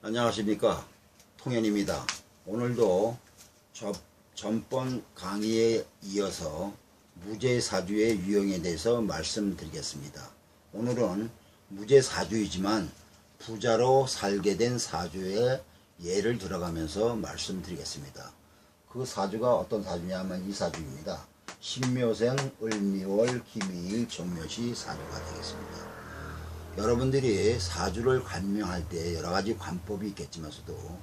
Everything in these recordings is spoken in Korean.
안녕하십니까, 통현입니다. 오늘도 전번 강의에 이어서 무죄사주의 유형에 대해서 말씀드리겠습니다. 오늘은 무죄사주이지만 부자로 살게 된 사주의 예를 들어가면서 말씀드리겠습니다. 그 사주가 어떤 사주냐면 이 사주입니다. 신묘생, 을미월, 김이일, 정묘시 사주가 되겠습니다. 여러분들이 사주를 관명할 때 여러가지 관법이 있겠지만서도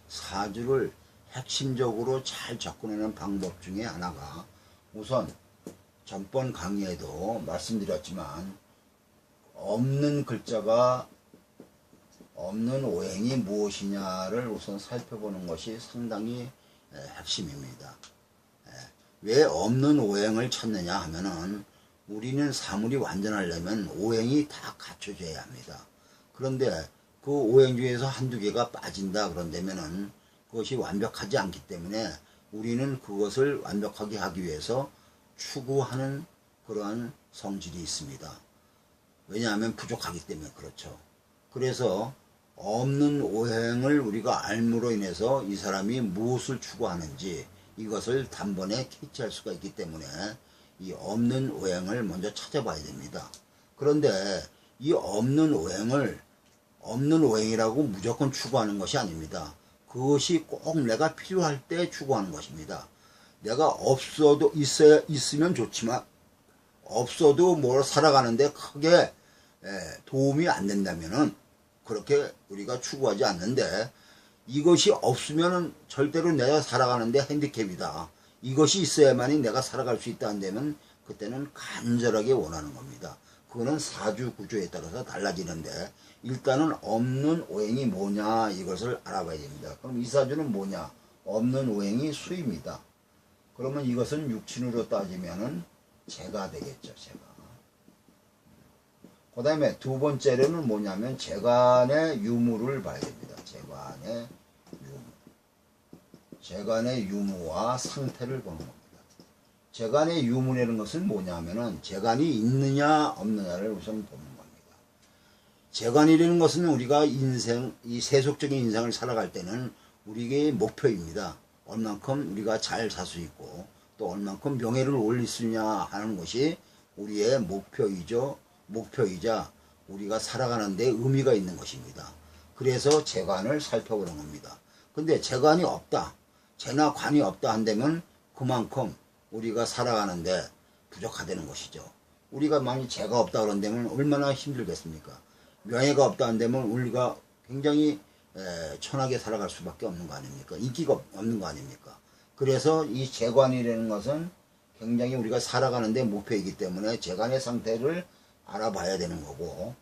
사주를 핵심적으로 잘 접근하는 방법 중에 하나가, 우선 전번 강의에도 말씀드렸지만 없는 글자가 없는 오행이 무엇이냐를 우선 살펴보는 것이 상당히 핵심입니다. 왜 없는 오행을 찾느냐 하면은 우리는 사물이 완전하려면 오행이 다 갖춰져야 합니다. 그런데 그 오행 중에서 한두 개가 빠진다 그런다면은 그것이 완벽하지 않기 때문에 우리는 그것을 완벽하게 하기 위해서 추구하는 그러한 성질이 있습니다. 왜냐하면 부족하기 때문에 그렇죠. 그래서 없는 오행을 우리가 알므로 인해서 이 사람이 무엇을 추구하는지 이것을 단번에 캐치할 수가 있기 때문에 이 없는 오행을 먼저 찾아봐야 됩니다. 그런데 이 없는 오행이라고 무조건 추구하는 것이 아닙니다. 그것이 꼭 내가 필요할 때 추구하는 것입니다. 내가 없어도 있으면 좋지만 없어도 뭘 살아가는데 크게 도움이 안 된다면은 그렇게 우리가 추구하지 않는데, 이것이 없으면은 절대로 내가 살아가는데 핸디캡이다, 이것이 있어야만이 내가 살아갈 수 있다 한다면 그때는 간절하게 원하는 겁니다. 그거는 사주 구조에 따라서 달라지는데, 일단은 없는 오행이 뭐냐 이것을 알아봐야 됩니다. 그럼 이 사주는 뭐냐? 없는 오행이 수입니다. 그러면 이것은 육친으로 따지면은 재가 되겠죠. 재가. 그 다음에 두 번째로는 뭐냐면 재간의 유무를 봐야 됩니다. 재간의 유무와 상태를 보는 겁니다. 재간의 유무라는 것은 뭐냐면은 재간이 있느냐 없느냐를 우선 보는 겁니다. 재간이라는 것은 우리가 인생, 이 세속적인 인생을 살아갈 때는 우리의 목표입니다. 얼만큼 우리가 잘 살 수 있고 또 얼만큼 명예를 올릴 수 있냐 하는 것이 우리의 목표이자 우리가 살아가는데 의미가 있는 것입니다. 그래서 재간을 살펴보는 겁니다. 근데 재간이 없다, 재나 관이 없다 한다면 그만큼 우리가 살아가는데 부족하다는 것이죠. 우리가 만약 재가 없다 그런다면 얼마나 힘들겠습니까? 명예가 없다 한다면 우리가 굉장히 천하게 살아갈 수밖에 없는 거 아닙니까? 인기가 없는 거 아닙니까? 그래서 이 재관이라는 것은 굉장히 우리가 살아가는데 목표이기 때문에 재관의 상태를 알아봐야 되는 거고,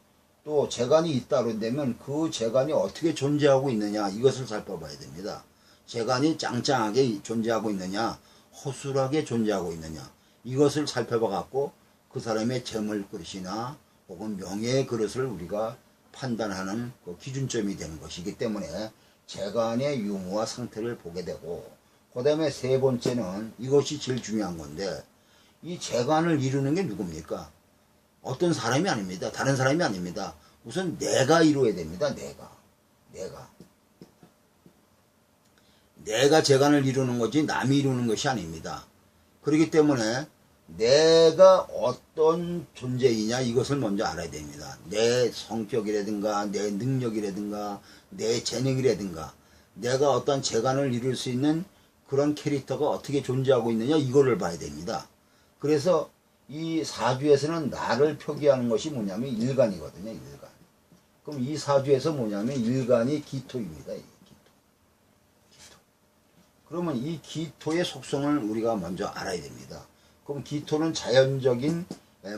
또 재관이 있다 그런다면 그 재관이 어떻게 존재하고 있느냐 이것을 살펴봐야 됩니다. 재관이 짱짱하게 존재하고 있느냐, 허술하게 존재하고 있느냐, 이것을 살펴봐 갖고 그 사람의 재물 그릇이나 혹은 명예의 그릇을 우리가 판단하는 그 기준점이 되는 것이기 때문에 재관의 유무와 상태를 보게 되고, 그 다음에 세 번째는 이것이 제일 중요한 건데, 이 재관을 이루는 게 누굽니까? 어떤 사람이 아닙니다. 다른 사람이 아닙니다. 우선 내가 이루어야 됩니다. 내가 재간을 이루는 거지 남이 이루는 것이 아닙니다. 그렇기 때문에 내가 어떤 존재이냐 이것을 먼저 알아야 됩니다. 내 성격이라든가 내 능력이라든가 내 재능이라든가 내가 어떤 재간을 이룰 수 있는 그런 캐릭터가 어떻게 존재하고 있느냐 이거를 봐야 됩니다. 그래서 이 사주에서는 나를 표기하는 것이 뭐냐면 일간이거든요. 일간. 그럼 이 사주에서 뭐냐면 일간이 기토입니다. 기토. 그러면 이 기토의 속성을 우리가 먼저 알아야 됩니다. 그럼 기토는 자연적인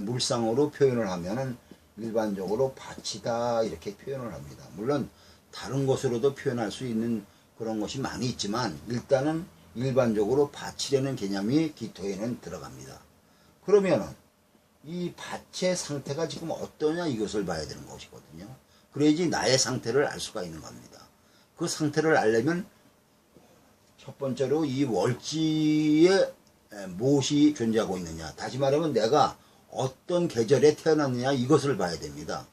물상으로 표현을 하면은 일반적으로 밭이다 이렇게 표현을 합니다. 물론 다른 것으로도 표현할 수 있는 그런 것이 많이 있지만 일단은 일반적으로 밭이라는 개념이 기토에는 들어갑니다. 그러면은 이 밭의 상태가 지금 어떠냐 이것을 봐야 되는 것이거든요. 그래야지 나의 상태를 알 수가 있는 겁니다. 그 상태를 알려면 첫 번째로 이 월지에 무엇이 존재하고 있느냐, 다시 말하면 내가 어떤 계절에 태어났느냐 이것을 봐야 됩니다.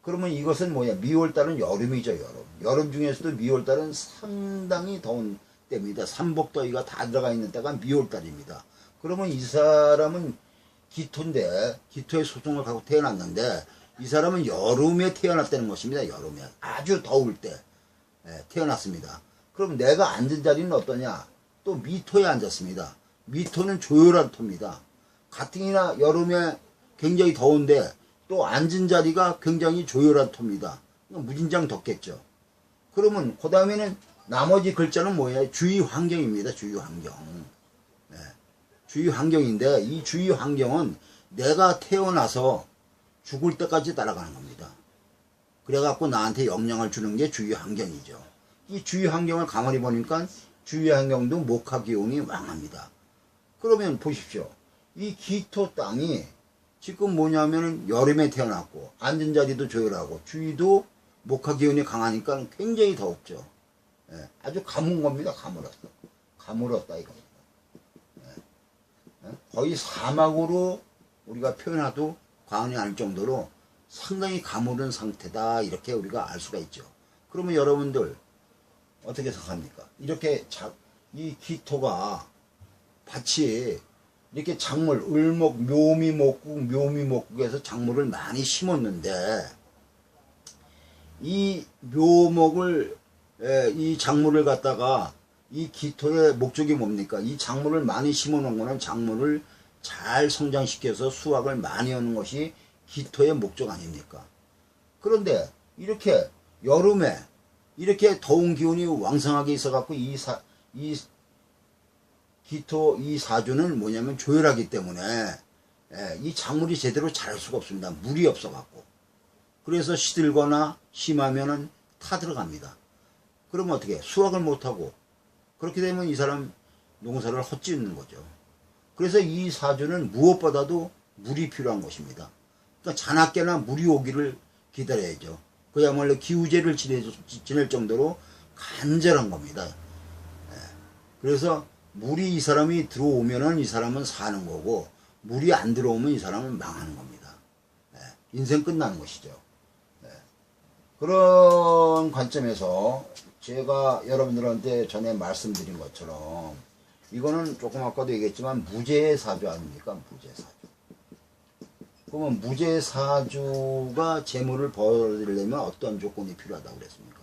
그러면 이것은 뭐냐? 미월달은 여름이죠, 여름. 여름 중에서도 미월달은 상당히 더운 때입니다. 삼복더위가 다 들어가 있는 때가 미월달입니다. 그러면 이 사람은 기토인데, 기토의 소송을 갖고 태어났는데, 이 사람은 여름에 태어났다는 것입니다. 여름에. 아주 더울 때 태어났습니다. 그럼 내가 앉은 자리는 어떠냐? 또 미토에 앉았습니다. 미토는 조열한 토입니다. 가뜩이나 여름에 굉장히 더운데 또 앉은 자리가 굉장히 조열한 토입니다. 무진장 덥겠죠. 그러면 그 다음에는 나머지 글자는 뭐예요? 주위 환경입니다. 주위 환경. 주위 환경인데 이 주위 환경은 내가 태어나서 죽을 때까지 따라가는 겁니다. 그래갖고 나한테 영향을 주는 게 주위 환경이죠. 이 주위 환경을 가만히 보니까 주위 환경도 목화 기운이 왕합니다. 그러면 보십시오. 이 기토 땅이 지금 뭐냐면은 여름에 태어났고 앉은 자리도 조열하고 주위도 목화 기운이 강하니까 굉장히 더웠죠. 아주 가문 겁니다. 가물었어. 가물었다 이겁니다. 거의 사막으로 우리가 표현해도 과언이 아닐 정도로 상당히 가물은 상태다 이렇게 우리가 알 수가 있죠. 그러면 여러분들 어떻게 생각합니까? 이렇게 이 기토가 밭이 이렇게 작물, 을목, 묘미목국에서 작물을 많이 심었는데 이 묘목을 이 작물을 갖다가 이 기토의 목적이 뭡니까? 이 작물을 많이 심어 놓은 거는 작물을 잘 성장시켜서 수확을 많이 하는 것이 기토의 목적 아닙니까? 그런데 이렇게 여름에 이렇게 더운 기운이 왕성하게 있어갖고 이 기토 이 사주는 뭐냐면 조열하기 때문에 이 작물이 제대로 자랄 수가 없습니다. 물이 없어갖고. 그래서 시들거나 심하면은 타 들어갑니다. 그러면 어떻게 수확을 못하고 그렇게 되면 이 사람 농사를 헛짓는 거죠. 그래서 이 사주는 무엇보다도 물이 필요한 것입니다. 그러니까 자나깨나 물이 오기를 기다려야죠. 그야말로 기우제를 지낼 정도로 간절한 겁니다. 그래서 물이 이 사람이 들어오면은 이 사람은 사는 거고 물이 안 들어오면 이 사람은 망하는 겁니다. 인생 끝나는 것이죠. 그런 관점에서 제가 여러분들한테 전에 말씀드린 것처럼 이거는 조금 아까도 얘기했지만 무죄사주 아닙니까? 무죄사주. 그러면 무죄사주가 재물을 벌이려면 어떤 조건이 필요하다고 그랬습니까?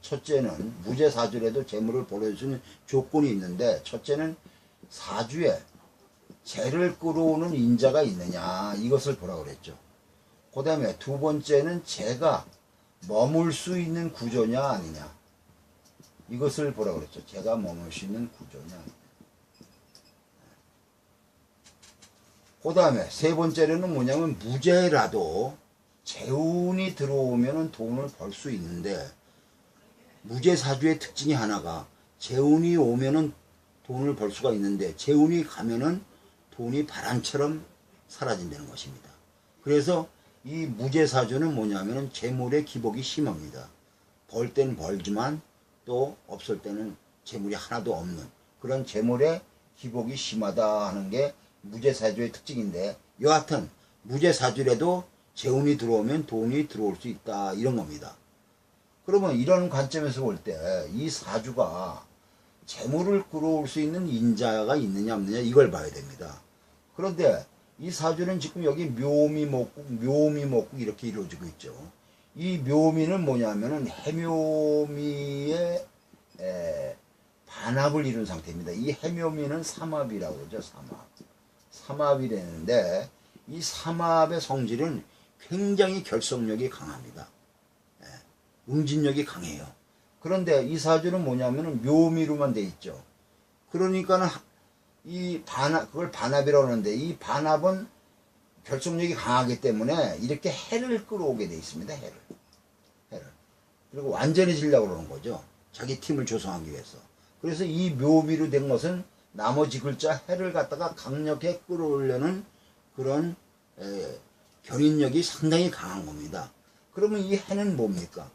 첫째는 무죄사주라도 재물을 벌어줄 수 있는 조건이 있는데 첫째는 사주에 재를 끌어오는 인자가 있느냐 이것을 보라고 그랬죠. 그 다음에 두 번째는 재가 머물 수 있는 구조냐 아니냐 이것을 보라고 그랬죠. 재가 머물 수 있는 구조냐. 그 다음에 세 번째로는 뭐냐면 무죄라도 재운이 들어오면 돈을 벌 수 있는데 무죄사주의 특징이 하나가 재운이 오면은 돈을 벌 수가 있는데 재운이 가면은 돈이 바람처럼 사라진다는 것입니다. 그래서 이 무죄사주는 뭐냐면은 재물의 기복이 심합니다. 벌 때는 벌지만 또 없을 때는 재물이 하나도 없는 그런 재물의 기복이 심하다 하는 게 무죄사주의 특징인데 여하튼 무죄사주라도 재운이 들어오면 돈이 들어올 수 있다 이런 겁니다. 그러면 이런 관점에서 볼 때 이 사주가 재물을 끌어올 수 있는 인자가 있느냐 없느냐 이걸 봐야 됩니다. 그런데 이 사주는 지금 여기 묘미목국 이렇게 이루어지고 있죠. 이 묘미는 뭐냐면은 해묘미의 반합을 이룬 상태입니다. 이 해묘미는 삼합이라고 그러죠. 삼합이라는데 이 삼합의 성질은 굉장히 결속력이 강합니다. 응진력이 강해요. 그런데 이 사주는 뭐냐면은 묘미로만 돼 있죠. 그러니까는 그걸 반합이라고 하는데 이 반합은 결속력이 강하기 때문에 이렇게 해를 끌어오게 돼 있습니다. 해를. 그리고 완전해지려고 그러는 거죠. 자기 팀을 조성하기 위해서. 그래서 이 묘미로 된 것은 나머지 글자 해를 갖다가 강력하게 끌어오려는 그런 견인력이 상당히 강한 겁니다. 그러면 이 해는 뭡니까?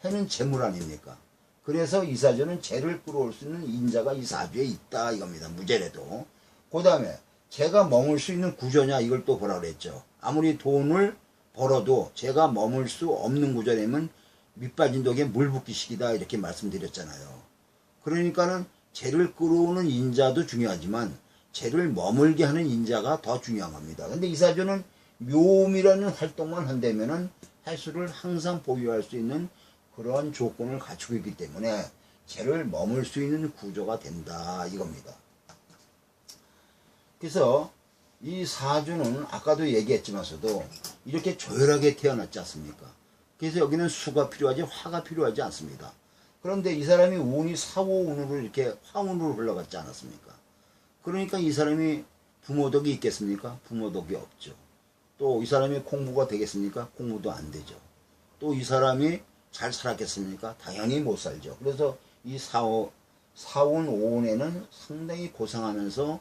해는 재물 아닙니까? 그래서 이 사주는 재를 끌어올 수 있는 인자가 이 사주에 있다 이겁니다. 무죄래도. 그 다음에 재가 머물 수 있는 구조냐 이걸 또 보라 그랬죠. 아무리 돈을 벌어도 제가 머물 수 없는 구조라면 밑빠진 독에 물 붓기식이다 이렇게 말씀드렸잖아요. 그러니까는 재를 끌어오는 인자도 중요하지만 재를 머물게 하는 인자가 더 중요한 겁니다. 근데 이 사주는 묘음이라는 활동만 한다면은 해수를 항상 보유할 수 있는 그런 조건을 갖추고 있기 때문에 재를 머물 수 있는 구조가 된다 이겁니다. 그래서 이 사주는 아까도 얘기했지만서도 이렇게 조열하게 태어났지 않습니까? 그래서 여기는 수가 필요하지 화가 필요하지 않습니다. 그런데 이 사람이 운이 사오운으로 이렇게 화운으로 흘러갔지 않았습니까? 그러니까 이 사람이 부모덕이 있겠습니까? 부모덕이 없죠. 또 이 사람이 공부가 되겠습니까? 공부도 안 되죠. 또 이 사람이 잘 살았겠습니까? 당연히 못 살죠. 그래서 이 사운 오운에는 상당히 고생하면서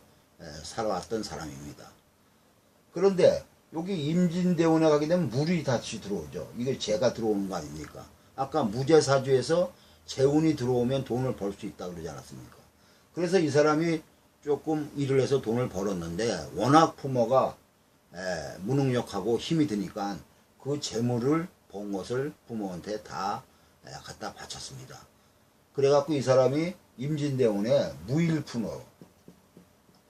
살아왔던 사람입니다. 그런데 여기 임진대운에 가게 되면 물이 다시 들어오죠. 이게 재가 들어오는 거 아닙니까? 아까 무제사주에서 재운이 들어오면 돈을 벌 수 있다 그러지 않았습니까? 그래서 이 사람이 조금 일을 해서 돈을 벌었는데 워낙 부모가 무능력하고 힘이 드니까 그 재물을 본 것을 부모한테 다 갖다 바쳤습니다. 그래갖고 이 사람이 임진대운에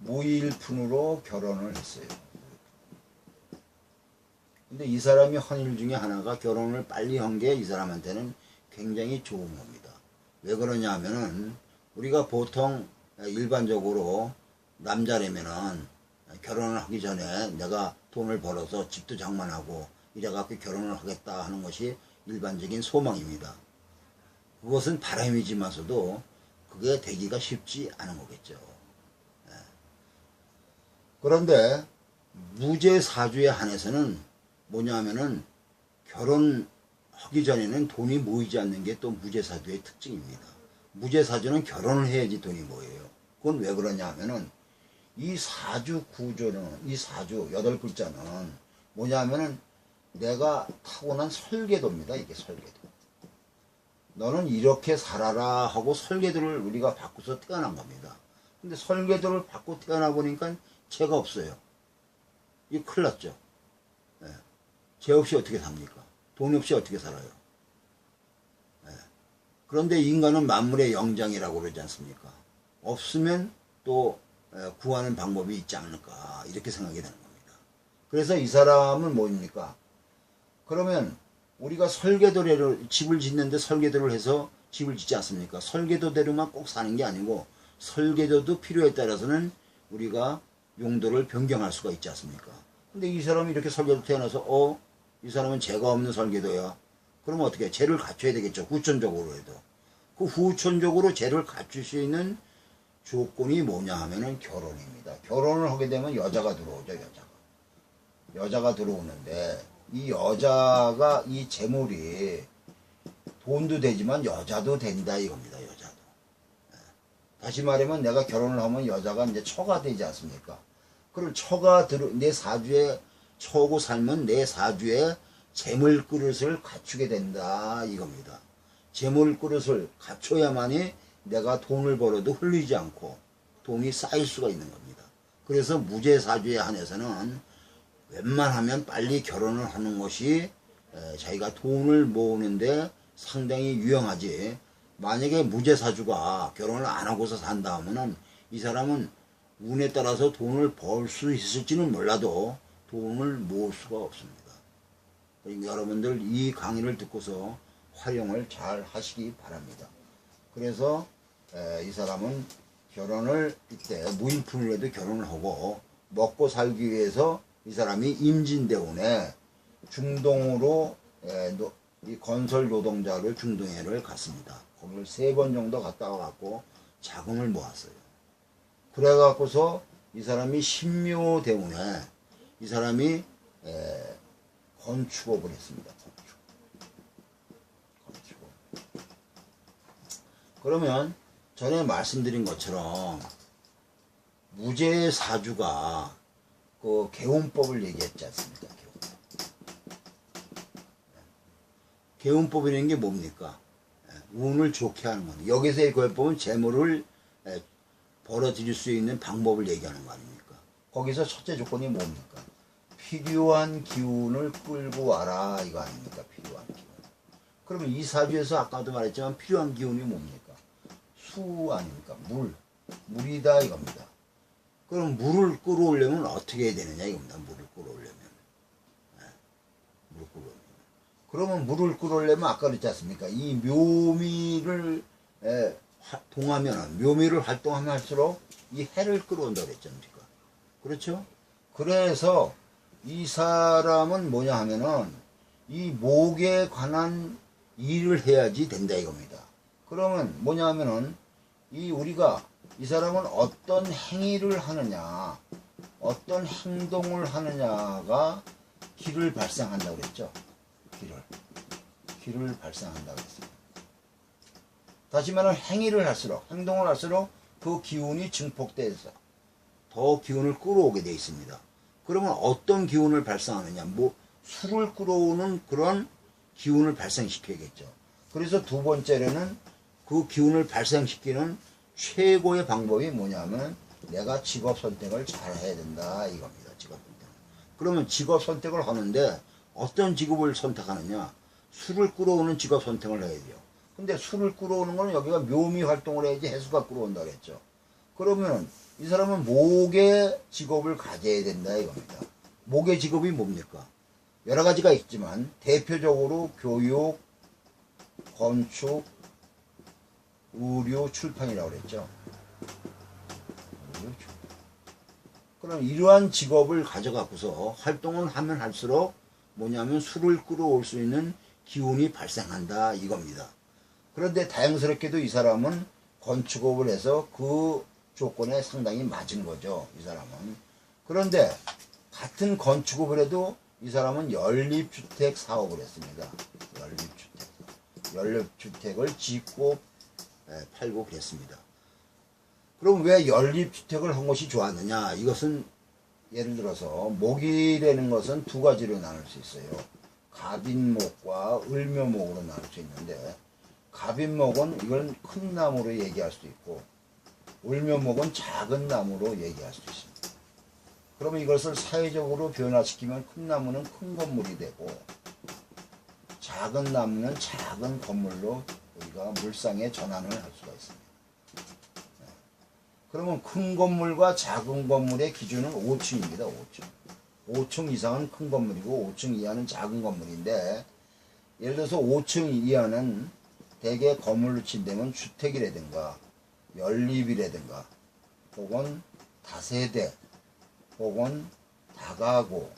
무일푼으로 결혼을 했어요. 근데 이 사람이 한 일 중에 하나가 결혼을 빨리 한 게 이 사람한테는 굉장히 좋은 겁니다. 왜 그러냐 하면은 우리가 보통 일반적으로 남자라면은 결혼을 하기 전에 내가 돈을 벌어서 집도 장만하고 이래갖고 결혼을 하겠다 하는 것이 일반적인 소망입니다. 그것은 바람이지만서도 그게 되기가 쉽지 않은 거겠죠. 그런데 무제사주에 한해서는 뭐냐 하면은 결혼하기 전에는 돈이 모이지 않는 게 또 무제사주의 특징입니다. 무제사주는 결혼을 해야지 돈이 모여요. 그건 왜 그러냐 하면은 이 사주 구조는, 이 사주 8글자는 뭐냐 하면은 내가 타고난 설계도입니다. 이게 설계도. 너는 이렇게 살아라 하고 설계도를 우리가 바꾸서 태어난 겁니다. 근데 설계도를 바꾸고 태어나 보니까 죄가 없어요. 이거 큰일 났죠. 죄 없이 어떻게 삽니까? 돈 없이 어떻게 살아요? 그런데 인간은 만물의 영장이라고 그러지 않습니까? 없으면 또 구하는 방법이 있지 않을까 이렇게 생각이 되는 겁니다. 그래서 이 사람은 뭡니까? 그러면 우리가 설계도대로 집을 짓는데 설계도를 해서 집을 짓지 않습니까? 설계도대로만 꼭 사는 게 아니고 설계도도 필요에 따라서는 우리가 용도를 변경할 수가 있지 않습니까? 근데 이 사람이 이렇게 설계도 태어나서 이 사람은 죄가 없는 설계도야. 그러면 어떻게 해? 죄를 갖춰야 되겠죠. 후천적으로 해도. 그 후천적으로 죄를 갖출 수 있는 조건이 뭐냐 하면은 결혼입니다. 결혼을 하게 되면 여자가 들어오죠. 여자가 들어오는데 이 여자가 이 재물이 돈도 되지만 여자도 된다 이겁니다. 여자도. 다시 말하면 내가 결혼을 하면 여자가 이제 처가 되지 않습니까? 그럼 내 사주에 처고 살면 내 사주에 재물 그릇을 갖추게 된다 이겁니다. 재물 그릇을 갖춰야만이 내가 돈을 벌어도 흘리지 않고 돈이 쌓일 수가 있는 겁니다. 그래서 무제사주에 한해서는 웬만하면 빨리 결혼을 하는 것이 자기가 돈을 모으는데 상당히 유용하지. 만약에 무제사주가 결혼을 안 하고서 산다 하면은 이 사람은 운에 따라서 돈을 벌 수 있을지는 몰라도 돈을 모을 수가 없습니다. 그러니까 여러분들 이 강의를 듣고서 활용을 잘 하시기 바랍니다. 그래서 이 사람은 결혼을 이때 무일푼으로 해도 결혼을 하고 먹고 살기 위해서 이 사람이 임진대운에 중동으로 이 건설 노동자를 중동에를 갔습니다. 거기를 3번 정도 갔다 와갖고 자금을 모았어요. 그래갖고서 이 사람이 신묘대운에 이 사람이 건축업을 했습니다. 건축업. 그러면 전에 말씀드린 것처럼 무제사주가 그 개운법을 얘기했지 않습니까? 개운법이라는 게 뭡니까? 운을 좋게 하는 겁니다. 여기서의 개운법은 재물을 벌어들일 수 있는 방법을 얘기하는 거 아닙니까? 거기서 첫째 조건이 뭡니까? 필요한 기운을 끌고 와라 이거 아닙니까? 필요한 기운. 그러면 이 사주에서 아까도 말했지만 필요한 기운이 뭡니까? 수 아닙니까? 물이다 이겁니다. 그럼 물을 끌어오려면 어떻게 해야 되느냐 이겁니다. 물을 끌어오려면. 네. 물을 끌어오려면. 그러면 물을 끌어오려면 아까 그랬지 않습니까? 이 묘미를 동하면, 묘미를 활동하면 할수록 이 해를 끌어온다고 그랬지 않습니까? 그렇죠? 그래서 이 사람은 뭐냐 하면은 이 목에 관한 일을 해야지 된다 이겁니다. 그러면 뭐냐 하면은 우리가 이 사람은 어떤 행위를 하느냐, 어떤 행동을 하느냐가 기를 발생한다고 그랬죠. 기를 발생한다고 그랬어요. 다시 말하면 행위를 할수록, 행동을 할수록 그 기운이 증폭돼서 더 기운을 끌어오게 되어 있습니다. 그러면 어떤 기운을 발생하느냐, 수를 끌어오는 그런 기운을 발생시켜야겠죠. 그래서 두 번째로는 그 기운을 발생시키는 최고의 방법이 뭐냐면 내가 직업 선택을 잘 해야 된다 이겁니다. 직업 선택. 그러면 직업 선택을 하는데 어떤 직업을 선택하느냐, 수를 끌어오는 직업 선택을 해야 돼요. 근데 수를 끌어오는 거는 여기가 묘미 활동을 해야지 해수가 끌어온다 그랬죠. 그러면 이 사람은 목의 직업을 가져야 된다 이겁니다. 목의 직업이 뭡니까? 여러 가지가 있지만 대표적으로 교육, 건축, 의료, 출판이라고 그랬죠. 그럼 이러한 직업을 가져갖고서 활동을 하면 할수록 뭐냐면 수를 끌어올 수 있는 기운이 발생한다 이겁니다. 그런데 다행스럽게도 이 사람은 건축업을 해서 그 조건에 상당히 맞은 거죠. 이 사람은. 그런데 같은 건축업을 해도 이 사람은 연립주택 사업을 했습니다. 연립주택을 짓고 팔고 그랬습니다. 그럼 왜 연립주택을 한 것이 좋았느냐? 이것은 예를 들어서 목이라는 것은 두 가지로 나눌 수 있어요. 갑인목과 을묘목으로 나눌 수 있는데 갑인목은 이건 큰 나무로 얘기할 수도 있고 을묘목은 작은 나무로 얘기할 수 있습니다. 그러면 이것을 사회적으로 변화시키면 큰 나무는 큰 건물이 되고 작은 나무는 작은 건물로 우리가 물상에 전환을 할 수가 있습니다. 그러면 큰 건물과 작은 건물의 기준은 5층입니다. 5층 이상은 큰 건물이고 5층 이하는 작은 건물인데 예를 들어서 5층 이하는 대개 건물로 친다면 주택이라든가 연립이라든가 혹은 다세대 혹은 다가구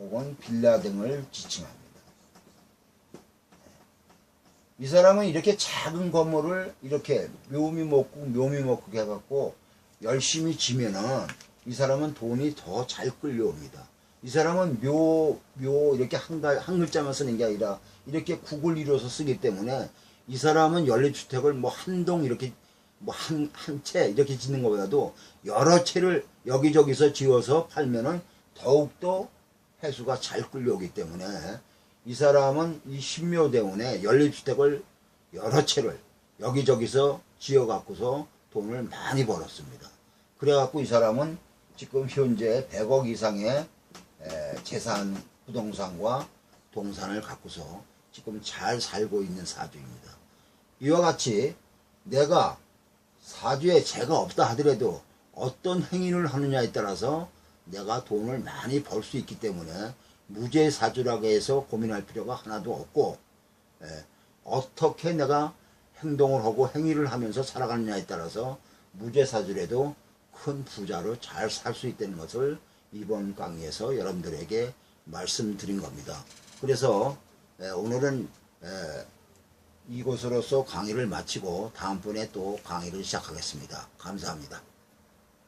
혹은 빌라 등을 지칭합니다. 이 사람은 이렇게 작은 건물을 이렇게 묘미목국 해갖고 열심히 지면은 이 사람은 돈이 더 잘 끌려옵니다. 이 사람은 이렇게 한 글자만 쓰는 게 아니라 이렇게 국을 이뤄서 쓰기 때문에 이 사람은 연립주택을 한 동 이렇게 한 채 이렇게 짓는 것보다도 여러 채를 여기저기서 지어서 팔면은 더욱더 해수가 잘 끌려오기 때문에 이 사람은 이 신묘대운에 연립주택을 여러 채를 여기저기서 지어갖고서 돈을 많이 벌었습니다. 그래갖고 이 사람은 지금 현재 100억 이상의 재산, 부동산과 동산을 갖고서 지금 잘 살고 있는 사주입니다. 이와 같이 내가 사주에 재가 없다 하더라도 어떤 행위를 하느냐에 따라서 내가 돈을 많이 벌 수 있기 때문에 무죄사주라고 해서 고민할 필요가 하나도 없고 어떻게 내가 행동을 하고 행위를 하면서 살아가느냐에 따라서 무죄사주라도 큰 부자로 잘 살 수 있다는 것을 이번 강의에서 여러분들에게 말씀드린 겁니다. 그래서 오늘은 이것으로서 강의를 마치고 다음번에 또 강의를 시작하겠습니다. 감사합니다.